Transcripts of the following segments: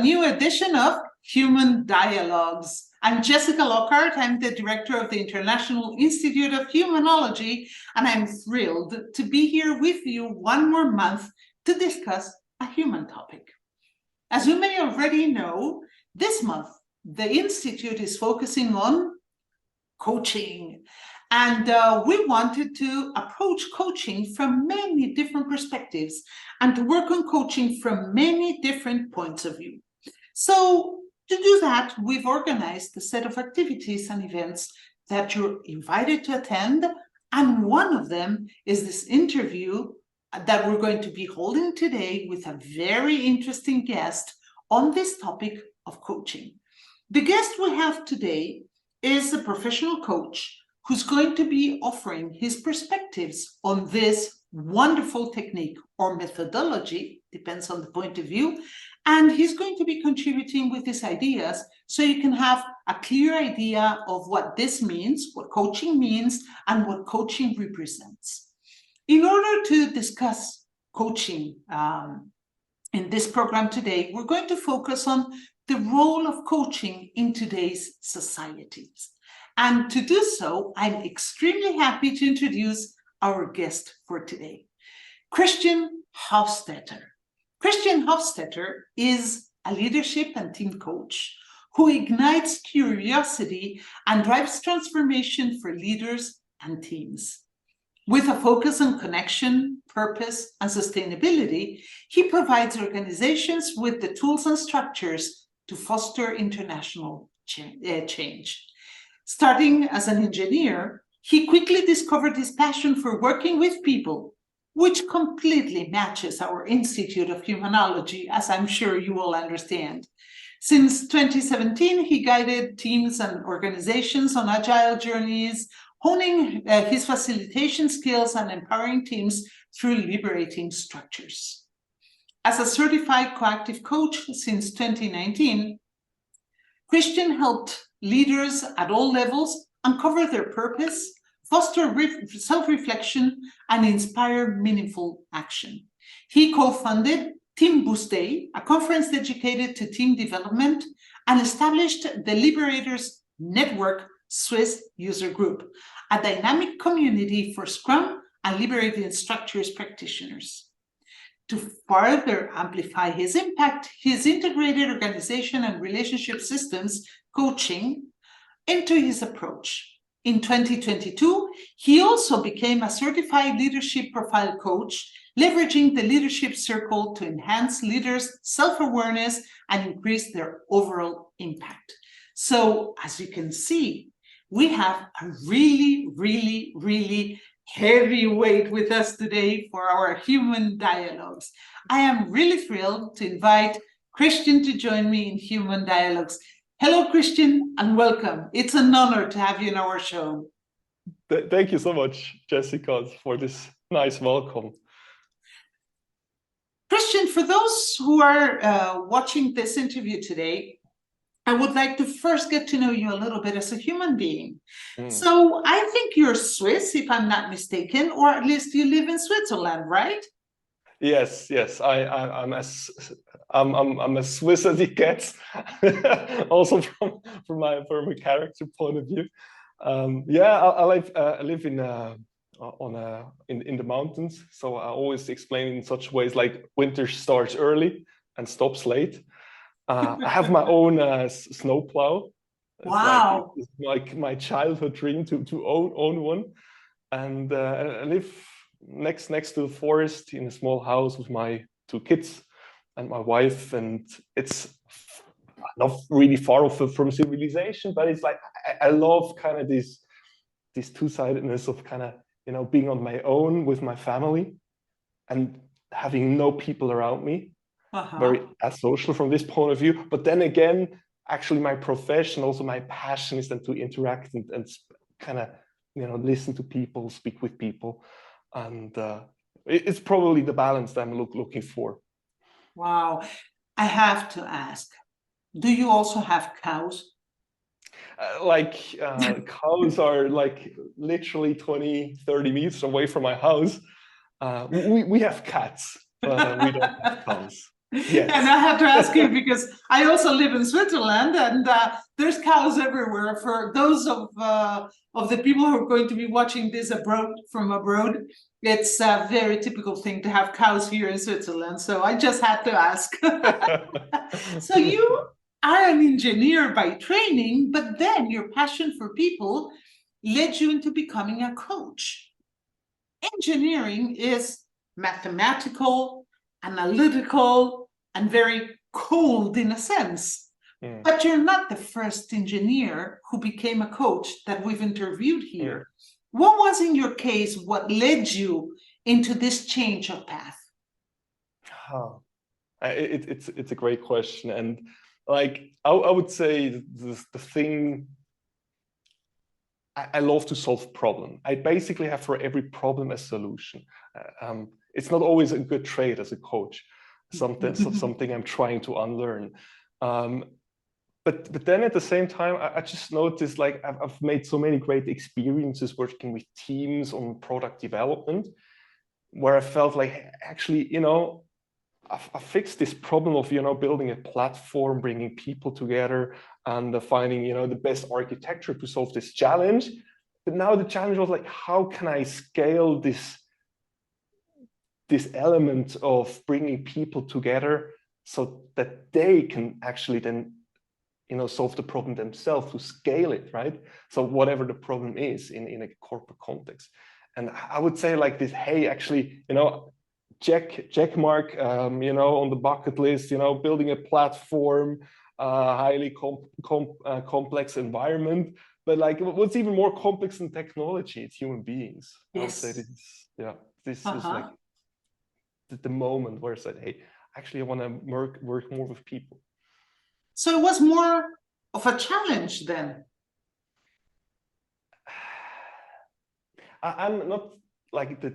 new edition of Human Dialogues. I'm Jessica Lockhart. I'm the director of the International Institute of Humanology, and I'm thrilled to be here with you one more month to discuss a human topic. As you may already know, this month, the Institute is focusing on coaching. And we wanted to approach coaching from many different perspectives and to work on coaching from many different points of view. So to do that, we've organized a set of activities and events that you're invited to attend. And one of them is this interview that we're going to be holding today with a very interesting guest on this topic of coaching. The guest we have today is a professional coach who's going to be offering his perspectives on this wonderful technique or methodology, depends on the point of view, and he's going to be contributing with his ideas so you can have a clear idea of what this means, what coaching means, and what coaching represents. In order to discuss coaching in this program today, we're going to focus on the role of coaching in today's societies. And to do so, I'm extremely happy to introduce our guest for today, Christian Hofstetter. Christian Hofstetter is a leadership and team coach who ignites curiosity and drives transformation for leaders and teams. With a focus on connection, purpose, and sustainability, he provides organizations with the tools and structures to foster international change. Starting as an engineer, he quickly discovered his passion for working with people, which completely matches our Institute of Humanology, as I'm sure you all understand. Since 2017, he guided teams and organizations on agile journeys, honing his facilitation skills and empowering teams through liberating structures. As a certified coactive coach since 2019, Christian helped leaders at all levels uncover their purpose, foster self-reflection, and inspire meaningful action. He co-founded Team Booster, a conference dedicated to team development, and established the Liberators Network Swiss user group, a dynamic community for Scrum and liberating structures practitioners. To further amplify his impact, he's integrated organization and relationship systems coaching into his approach. In 2022, he also became a certified leadership profile coach, leveraging the leadership circle to enhance leaders' self-awareness and increase their overall impact. So, as you can see, we have a really heavyweight with us today for our Human Dialogues. I am really thrilled to invite Christian to join me in Human Dialogues. Hello, Christian, and welcome. It's an honor to have you in our show. Thank you so much, Jessica, for this nice welcome. Christian, for those who are watching this interview today, I would like to first get to know you a little bit as a human being. So I think you're Swiss, if I'm not mistaken, or at least you live in Switzerland, right? Yes. I'm as Swiss as it gets. Also from a character point of view. I live in the mountains, so I always explain in such ways like winter starts early and stops late. I have my own snowplow. Wow! It's like my childhood dream to own one, and I live next to the forest in a small house with my 2 kids and my wife, and it's not really far off from civilization, but it's like I love kind of this two-sidedness of kind of being on my own with my family and having no people around me. Very asocial from this point of view, but then again, actually my profession, also my passion is then to interact and kind of listen to people, speak with people, and it's probably the balance that I'm looking for. Wow. I have to ask, do you also have cows? Cows are like literally 20-30 meters away from my house. We have cats, but we don't have cows. Yes. And I have to ask you because I also live in Switzerland, and there's cows everywhere. For those of the people who are going to be watching this from abroad, it's a very typical thing to have cows here in Switzerland. So I just had to ask. So you are an engineer by training, but then your passion for people led you into becoming a coach. Engineering is mathematical, analytical, and very cold in a sense. Mm. But you're not the first engineer who became a coach that we've interviewed here. What was in your case what led you into this change of path? Oh, it's a great question, and like I would say the thing, I love to solve problem. I basically have for every problem a solution. It's not always a good trait as a coach. Something I'm trying to unlearn. But then at the same time, I just noticed like I've made so many great experiences working with teams on product development, where I felt like actually, I fixed this problem of, building a platform, bringing people together and finding, the best architecture to solve this challenge. But now the challenge was like, how can I scale this element of bringing people together so that they can actually then, solve the problem themselves, to scale it, right? So whatever the problem is in a corporate context. And I would say like this, hey, actually, check mark, on the bucket list, building a platform, highly complex environment. But like, what's even more complex than technology? It's human beings. Yes. I would say this is like the moment where I said, hey, actually, I want to work more with people. So it was more of a challenge then. I'm not like the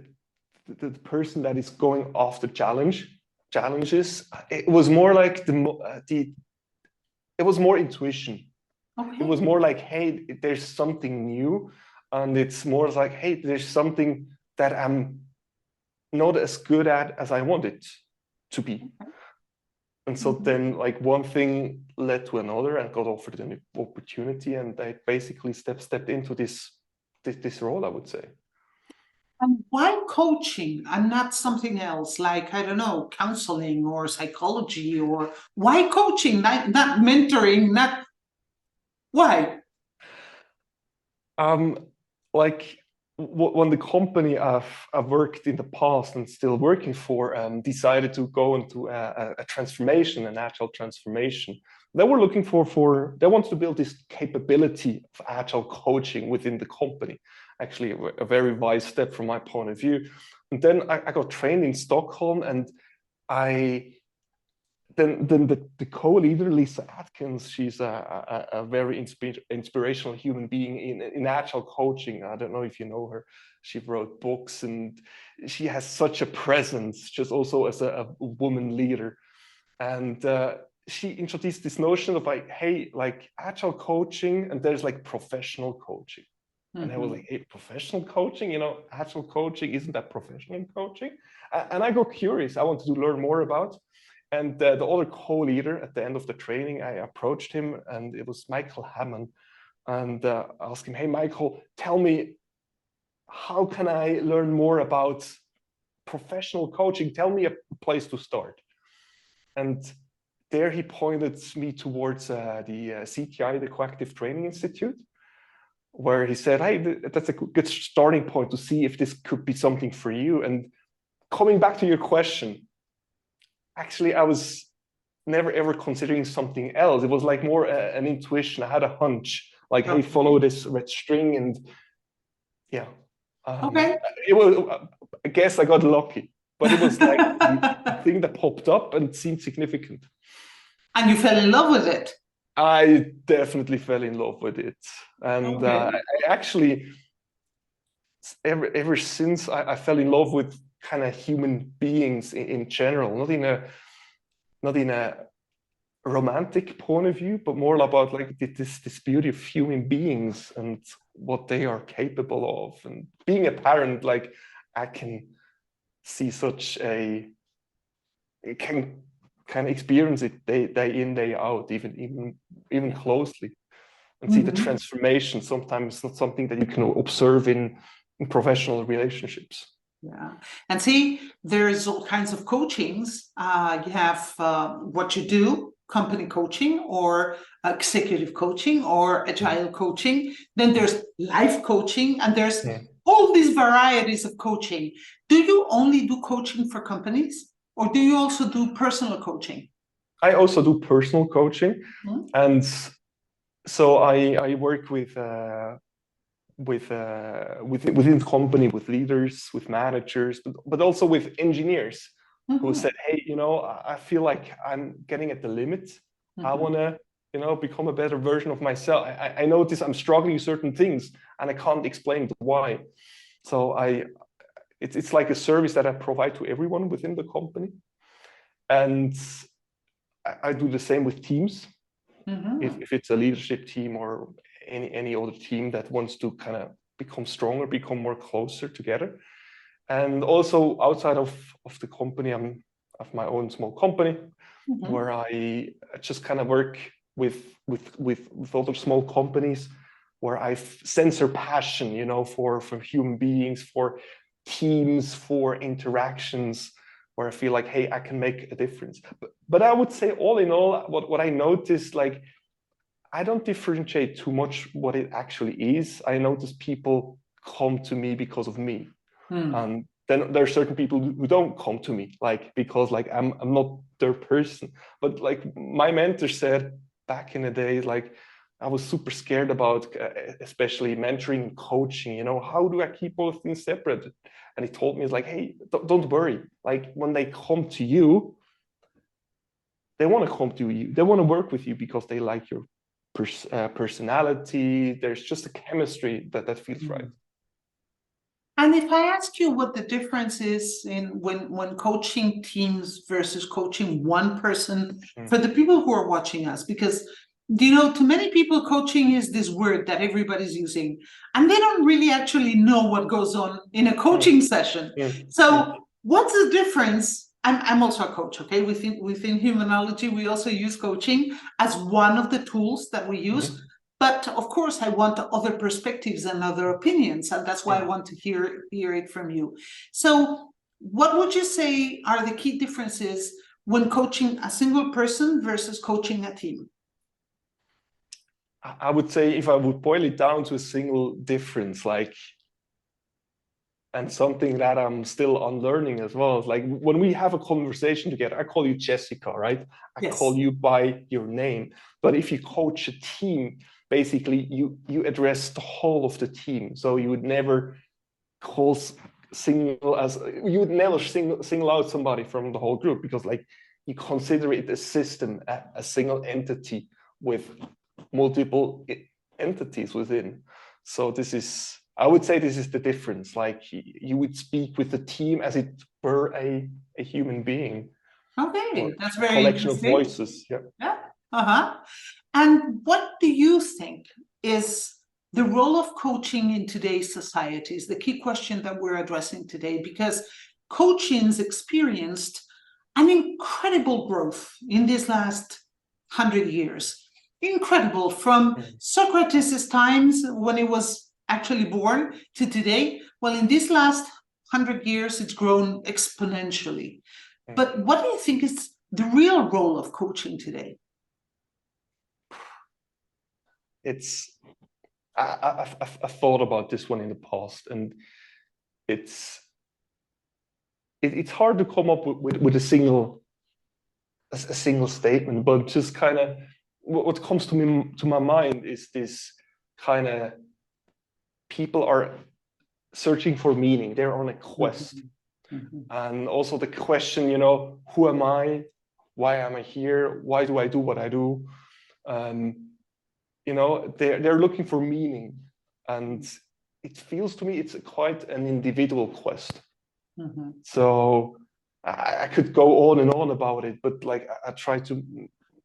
person that is going after challenges. It was more like it was more intuition. Okay. It was more like, hey, there's something new, and it's more like, hey, there's something that I'm not as good at as I want it to be. Okay. And so then like one thing led to another, and got offered an opportunity, and I basically stepped into this role, I would say. And why coaching and not something else, like, I don't know, counseling or psychology? Or why coaching, not mentoring, not why? Like when the company I've worked in the past and still working for decided to go into a transformation, an agile transformation, they were looking they wanted to build this capability of agile coaching within the company. Actually, a very wise step from my point of view. And then I got trained in Stockholm, and then the co-leader, Lisa Atkins, she's a very inspirational human being in agile coaching. I don't know if you know her. She wrote books, and she has such a presence, just also as a woman leader. And she introduced this notion of like, hey, like agile coaching, and there's like professional coaching. And I was like, hey, professional coaching, agile coaching, isn't that professional coaching? And I got curious. I wanted to learn more about. And the other co-leader at the end of the training, I approached him, and it was Michael Hammond, and asked him, hey, Michael, tell me, how can I learn more about professional coaching? Tell me a place to start. And there he pointed me towards the CTI, the Coactive Training Institute, where he said, hey, that's a good starting point to see if this could be something for you. And coming back to your question, actually, I was never ever considering something else. It was like more an intuition. I had a hunch, like, hey, follow this red string, and yeah. Okay. It was. I guess I got lucky, but it was like the thing that popped up and seemed significant. And you fell in love with it. I definitely fell in love with it, and I actually, ever since I fell in love with kind of human beings in general, not in a romantic point of view, but more about like this beauty of human beings and what they are capable of. And being a parent, like I can see it can kind of experience it day in, day out, even closely, and see the transformation. Sometimes it's not something that you can observe in professional relationships. Yeah, and see, there's all kinds of coachings. You have what you do, company coaching, or executive coaching, or agile coaching. Then there's life coaching, and there's all these varieties of coaching. Do you only do coaching for companies, or do you also do personal coaching? I also do personal coaching, and so I work within the company, with leaders, with managers, but also with engineers who said, hey, I feel like I'm getting at the limit. I want to, become a better version of myself. I notice I'm struggling with certain things and I can't explain why. So it's like a service that I provide to everyone within the company. And I do the same with teams. If it's a leadership team or any other team that wants to kind of become stronger, become more closer together. And also outside of the company, I have my own small company where I just kind of work with other small companies where I sense their passion, for human beings, for teams, for interactions, where I feel like, hey, I can make a difference. But I would say all in all, what I noticed, like, I don't differentiate too much what it actually is. I notice people come to me because of me. And then there are certain people who don't come to me, like, because like I'm not their person. But like my mentor said back in the day, like I was super scared about, especially mentoring and coaching, how do I keep both things separate? And he told me, it's like, hey, don't worry. Like when they come to you, they want to come to you. They want to work with you because they like your personality. There's just a chemistry that feels right. And if I ask you what the difference is in when coaching teams versus coaching one person, for the people who are watching us, because to many people, coaching is this word that everybody's using, and they don't really actually know what goes on in a coaching session. So what's the difference? I'm also a coach, okay? Within Humanology, we also use coaching as one of the tools that we use. But of course, I want other perspectives and other opinions, and that's why I want to hear it from you. So what would you say are the key differences when coaching a single person versus coaching a team? I would say, if I would boil it down to a single difference, like, and something that I'm still unlearning as well, is like when we have a conversation together, I call you Jessica, right? I call you by your name. But if you coach a team, basically you address the whole of the team. So you would never single out somebody from the whole group, because like you consider it a system, a single entity with multiple entities within. So I would say this is the difference. Like you would speak with the team as it were a human being. Okay, that's very collection interesting. Of voices. Yeah. And what do you think is the role of coaching in today's society? Is the key question that we're addressing today, because coaching's experienced an incredible growth in these last 100 years. Incredible, from Socrates' times when he was actually born to today. Well, in these last 100 years, it's grown exponentially. But what do you think is the real role of coaching today? I've thought about this one in the past, and it's hard to come up with a single statement, but just kind of what comes to my mind is this kind of, people are searching for meaning. They're on a quest. And also the question, who am I? Why am I here? Why do I do what I do? They're looking for meaning. And it feels to me it's quite an individual quest. So I could go on and on about it, but like I try to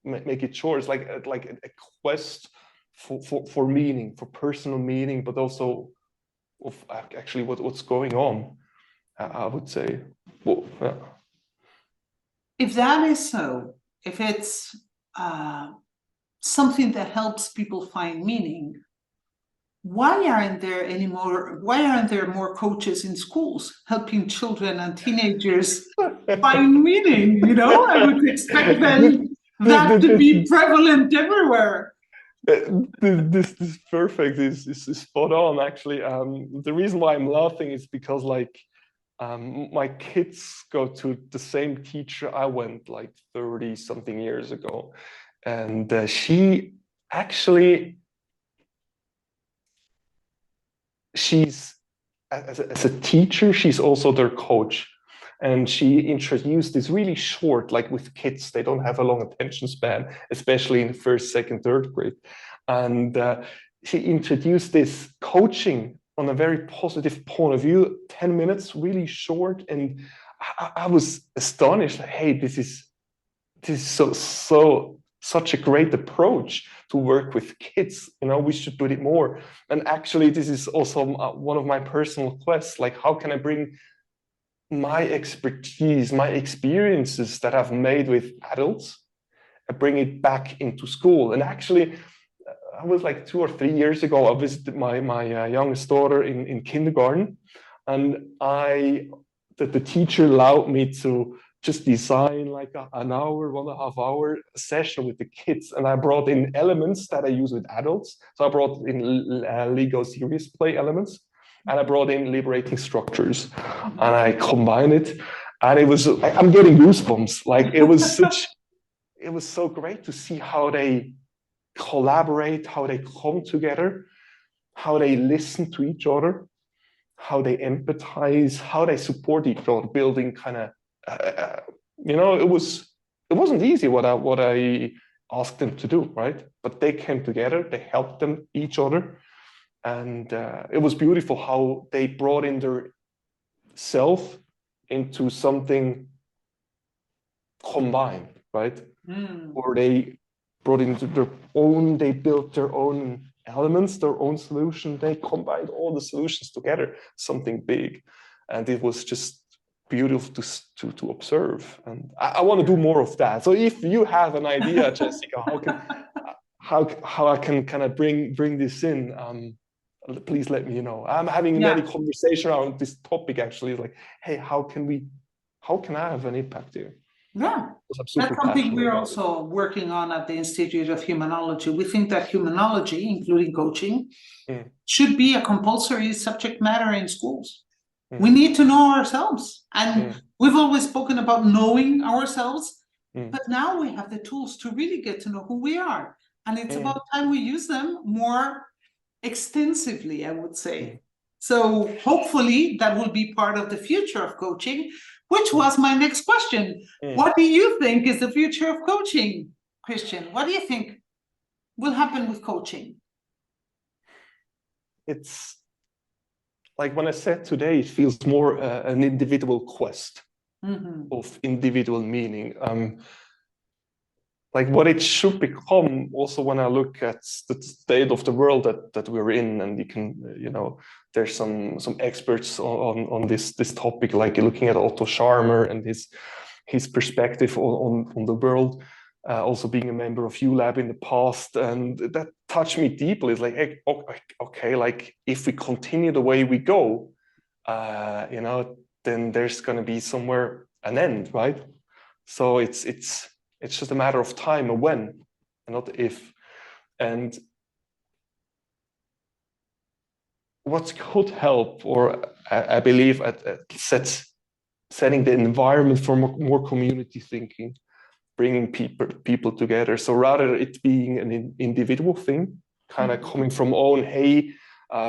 make it short. It's like a quest for meaning, for personal meaning, but also of actually, what's going on, I would say. Well, yeah. If that is so, if it's something that helps people find meaning, why aren't there more coaches in schools helping children and teenagers find meaning? You know, I would expect then that to be prevalent everywhere. This perfect is spot on actually. The reason why I'm laughing is because like my kids go to the same teacher I went like 30 something years ago, and she actually she's as a teacher, she's also their coach. And she introduced this really short, like with kids, they don't have a long attention span, especially in first, second, third grade. And she introduced this coaching on a very positive point of view, 10 minutes, really short. And I was astonished, like, hey, this is such a great approach to work with kids. You know, we should do it more. And actually, this is also one of my personal quests. Like, how can I bring my expertise, my experiences that I've made with adults, and bring it back into school? And actually, I was like 2 or 3 years ago, I visited my youngest daughter in kindergarten, and the teacher allowed me to just design like an hour, 1.5 hour session with the kids. And I brought in elements that I use with adults. So I brought in Lego serious play elements, and I brought in liberating structures, and I combined it. And it was, I'm getting goosebumps. Like it was so great to see how they collaborate, how they come together, how they listen to each other, how they empathize, how they support each other, building kind of it wasn't easy what I asked them to do, right? But they came together, they helped them each other, and it was beautiful how they brought in their self into something combined, right? Or they brought into they built their own elements, their own solution. They combined all the solutions together, something big, and it was just beautiful to observe. And I want to do more of that. So if you have an idea, Jessica, how I can kind of bring this in, please let me know. I'm having many conversations around this topic actually, like, hey, how can I have an impact here? Yeah, that's something we're also working on at the Institute of Humanology. We think that humanology, including coaching, should be a compulsory subject matter in schools. We need to know ourselves. And we've always spoken about knowing ourselves, but now we have the tools to really get to know who we are. And it's about time we use them more extensively, I would say. So hopefully that will be part of the future of coaching, which was my next question. What do you think is the future of coaching, Christian? What do you think will happen with coaching? It's like when I said today, it feels more an individual quest of individual meaning. Like what it should become also when I look at the state of the world that we're in, and you can, there's some experts on this topic, like looking at Otto Scharmer and his perspective on the world, also being a member of ULab in the past, and that touched me deeply. It's like, hey, okay, like if we continue the way we go, then there's going to be somewhere an end, right? So it's just a matter of time and when, and not if. And what could help, or I believe, setting the environment for more community thinking, bringing people together. So rather it being an individual thing, kind of coming from own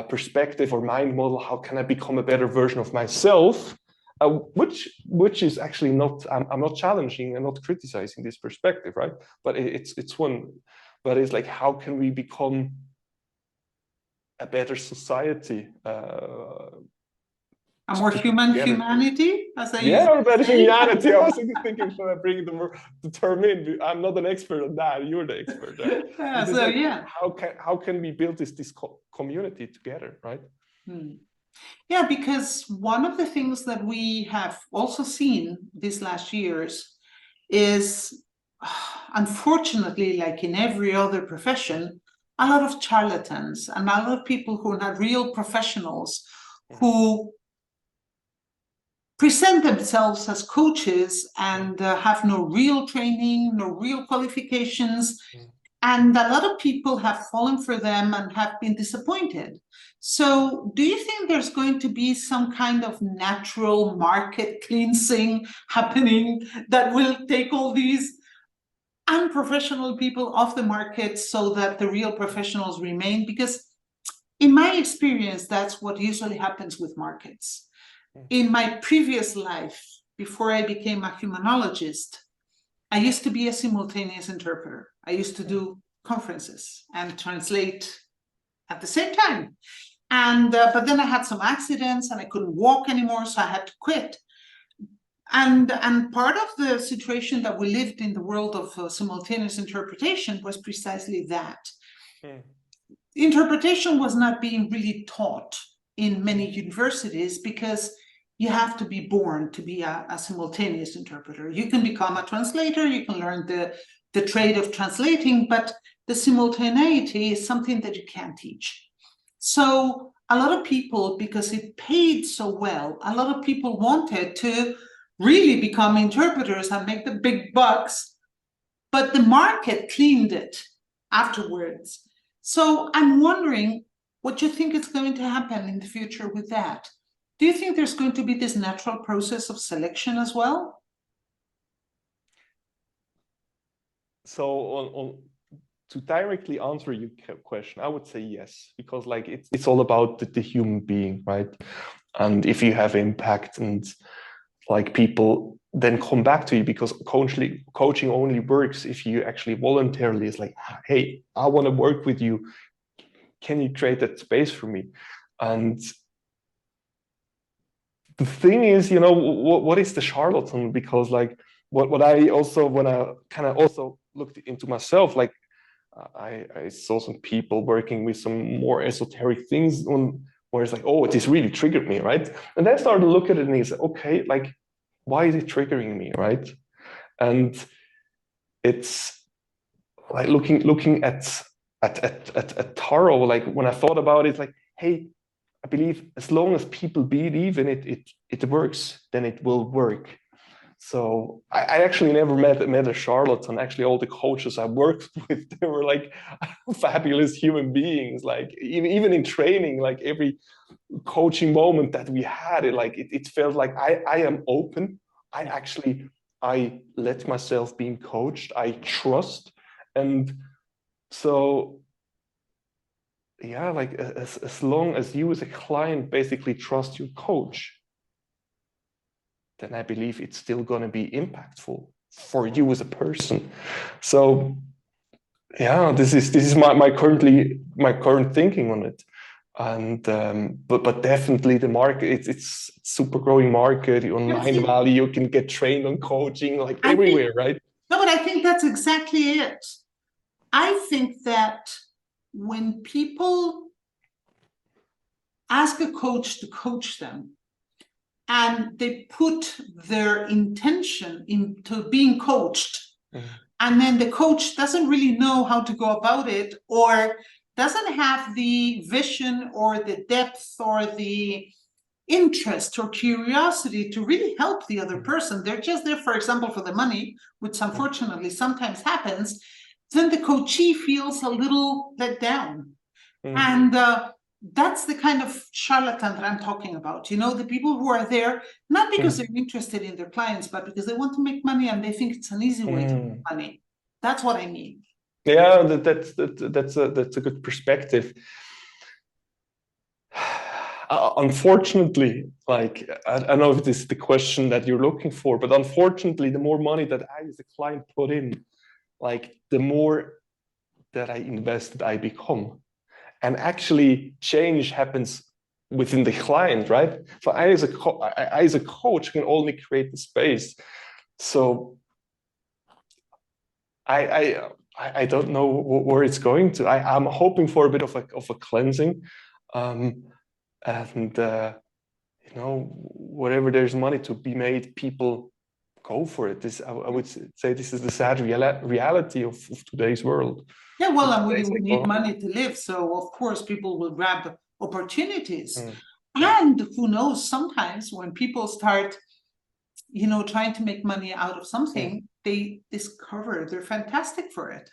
perspective or mind model, how can I become a better version of myself? Which is actually not, I'm not challenging and not criticizing this perspective, right? But it's one, but it's like, how can we become a better society? A more humanity, as I or better humanity. I was thinking, should I bring the term in? I'm not an expert on that. You're the expert, right? How can we build this community together, right? Yeah, because one of the things that we have also seen these last years is, unfortunately, like in every other profession, a lot of charlatans and a lot of people who are not real professionals who present themselves as coaches and have no real training, no real qualifications. And a lot of people have fallen for them and have been disappointed. So do you think there's going to be some kind of natural market cleansing happening that will take all these unprofessional people off the market so that the real professionals remain? Because in my experience, that's what usually happens with markets. In my previous life, before I became a humanologist, I used to be a simultaneous interpreter. I used to do conferences and translate at the same time. And but then I had some accidents and I couldn't walk anymore, so I had to quit. And part of the situation that we lived in the world of simultaneous interpretation was precisely that. Interpretation was not being really taught in many universities because you have to be born to be a simultaneous interpreter. You can become a translator, you can learn the trade of translating, but the simultaneity is something that you can't teach. So a lot of people, because it paid so well, a lot of people wanted to really become interpreters and make the big bucks, but the market cleaned it afterwards. So I'm wondering what you think is going to happen in the future with that. Do you think there's going to be this natural process of selection as well? So to directly answer your question, I would say yes, because like it's all about the human being, right? And if you have impact and like people then come back to you, because coaching only works if you actually voluntarily is like, hey, I want to work with you. Can you create that space for me? And the thing is, you know, what is the charlatan? Because like what I also, when I kind of also looked into myself, like I saw some people working with some more esoteric things on where it's like, oh, it has really triggered me, right? And then I started to look at it and it's like, okay, like, why is it triggering me, right? And it's like looking at tarot, like when I thought about it, like, hey, I believe as long as people believe in it, it works, then it will work. So I actually never met a charlatan. Actually, all the coaches I worked with, they were like fabulous human beings. Like even in training, like every coaching moment that we had, it felt like I am open. I let myself being coached. I trust, and so yeah, like as long as you as a client basically trust your coach, then I believe it's still going to be impactful for you as a person. So yeah, this is my current thinking on it. And but definitely the market, it's super growing market on Mind Valley. You can get trained on coaching like everywhere, right? No, but I think that's exactly it. I think that when people ask a coach to coach them and they put their intention into being coached, and then the coach doesn't really know how to go about it, or doesn't have the vision or the depth or the interest or curiosity to really help the other person, they're just there, for example, for the money, which unfortunately sometimes happens, then the coachee feels a little let down. And that's the kind of charlatan that I'm talking about. You know, the people who are there, not because they're interested in their clients, but because they want to make money and they think it's an easy way to make money. That's what I mean. Yeah, that's a good perspective. Unfortunately, like I don't know if this is the question that you're looking for, but unfortunately, the more money that I as a client put in, like the more that I invested, I become. And actually change happens within the client, right? So I as a coach can only create the space. So I don't know where it's going to. I'm hoping for a bit of a cleansing, and you know, wherever there's money to be made, people go for it. I would say this is the sad reality of today's world. Yeah, well, and we Like, need money to live, so of course people will grab opportunities. mm, And who knows, sometimes when people start, trying to make money out of something, they discover they're fantastic for it.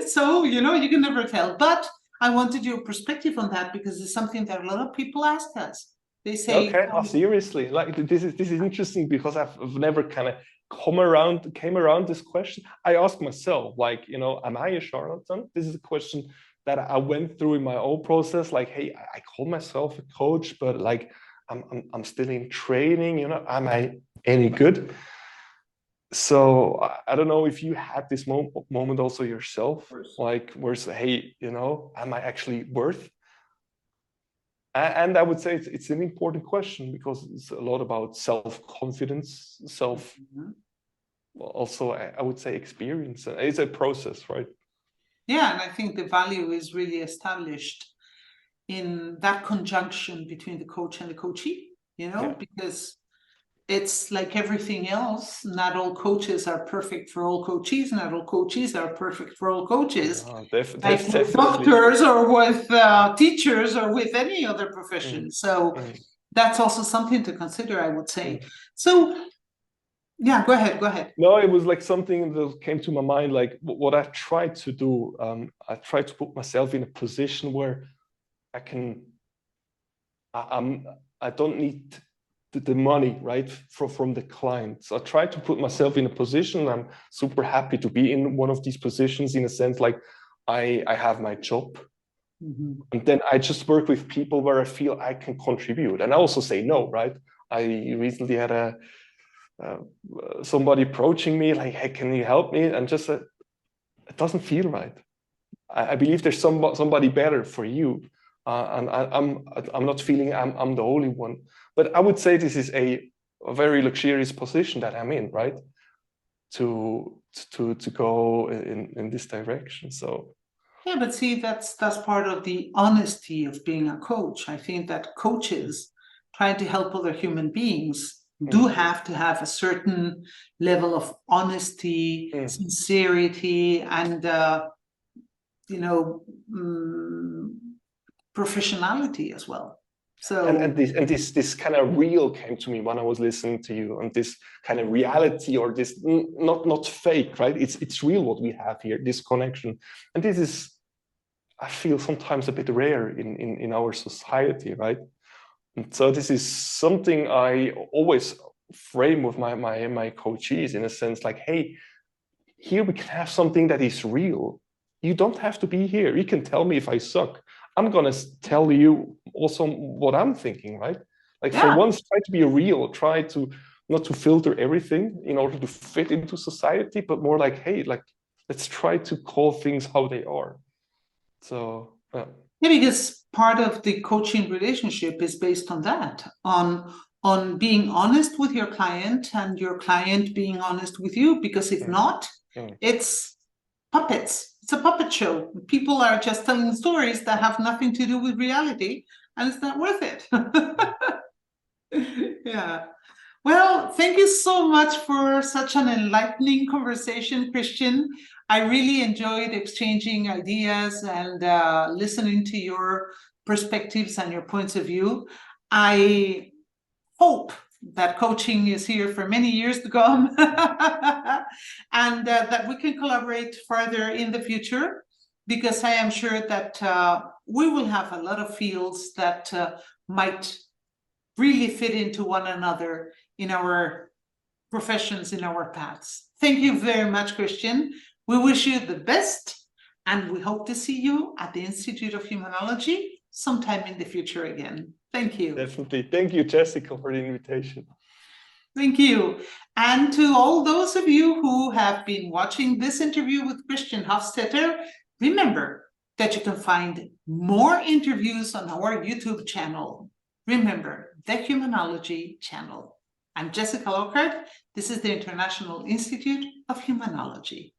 So, you can never tell. But I wanted your perspective on that because it's something that a lot of people ask us. They say, okay, seriously, like this is interesting because I've never kind of came around this question. I ask myself, like, am I a charlatan? This is a question that I went through in my own process. Like, hey, I call myself a coach, but like I'm still in training. Am I any good? So I don't know if you had this moment also yourself, like, where it's, hey, am I actually worth? And I would say it's an important question because it's a lot about self-confidence, also, I would say experience. It's a process, right? Yeah, and I think the value is really established in that conjunction between the coach and the coachee, because it's like everything else. Not all coaches are perfect for all coachees. Not all coachees are perfect for all coaches. Like with doctors or with teachers or with any other profession. So that's also something to consider, I would say. So yeah, go ahead. No, it was like something that came to my mind, like what I tried to do. I tried to put myself in a position where I don't need the money, right, from the client. So I try to put myself in a position. I'm super happy to be in one of these positions, in a sense, like I have my job. And then I just work with people where I feel I can contribute. And I also say no, right? I recently had somebody approaching me like, hey, can you help me? And just said, it doesn't feel right. I believe there's somebody better for you. And I'm not feeling I'm the only one. But I would say this is a very luxurious position that I'm in, right? To go in this direction. So yeah, but see, that's part of the honesty of being a coach. I think that coaches trying to help other human beings do have to have a certain level of honesty, sincerity, and professionality as well. So and this kind of real came to me when I was listening to you, and this kind of reality, or this not fake, right? It's real what we have here, this connection, and this is, I feel, sometimes a bit rare in our society, right? And so this is something I always frame with my coachees, in a sense, like, hey, here we can have something that is real. You don't have to be here. You can tell me if I suck. I'm gonna tell you also what I'm thinking, right? Like, for once, try to be real. Try to not to filter everything in order to fit into society, but more like, hey, like, let's try to call things how they are. So yeah, because part of the coaching relationship is based on that, on being honest with your client and your client being honest with you. Because if not, it's puppets. It's a puppet show. People are just telling stories that have nothing to do with reality, and it's not worth it. Yeah. Well, thank you so much for such an enlightening conversation, Christian. I really enjoyed exchanging ideas and listening to your perspectives and your points of view. I hope that coaching is here for many years to come and that we can collaborate further in the future, because I am sure that we will have a lot of fields that might really fit into one another in our professions, in our paths. Thank you very much, Christian. We wish you the best, and we hope to see you at the Institute of Humanology sometime in the future again. Thank you. Definitely. Thank you, Jessica, for the invitation. Thank you. And to all those of you who have been watching this interview with Christian Hofstetter, remember that you can find more interviews on our YouTube channel. Remember, the Humanology channel. I'm Jessica Lockhart. This is the International Institute of Humanology.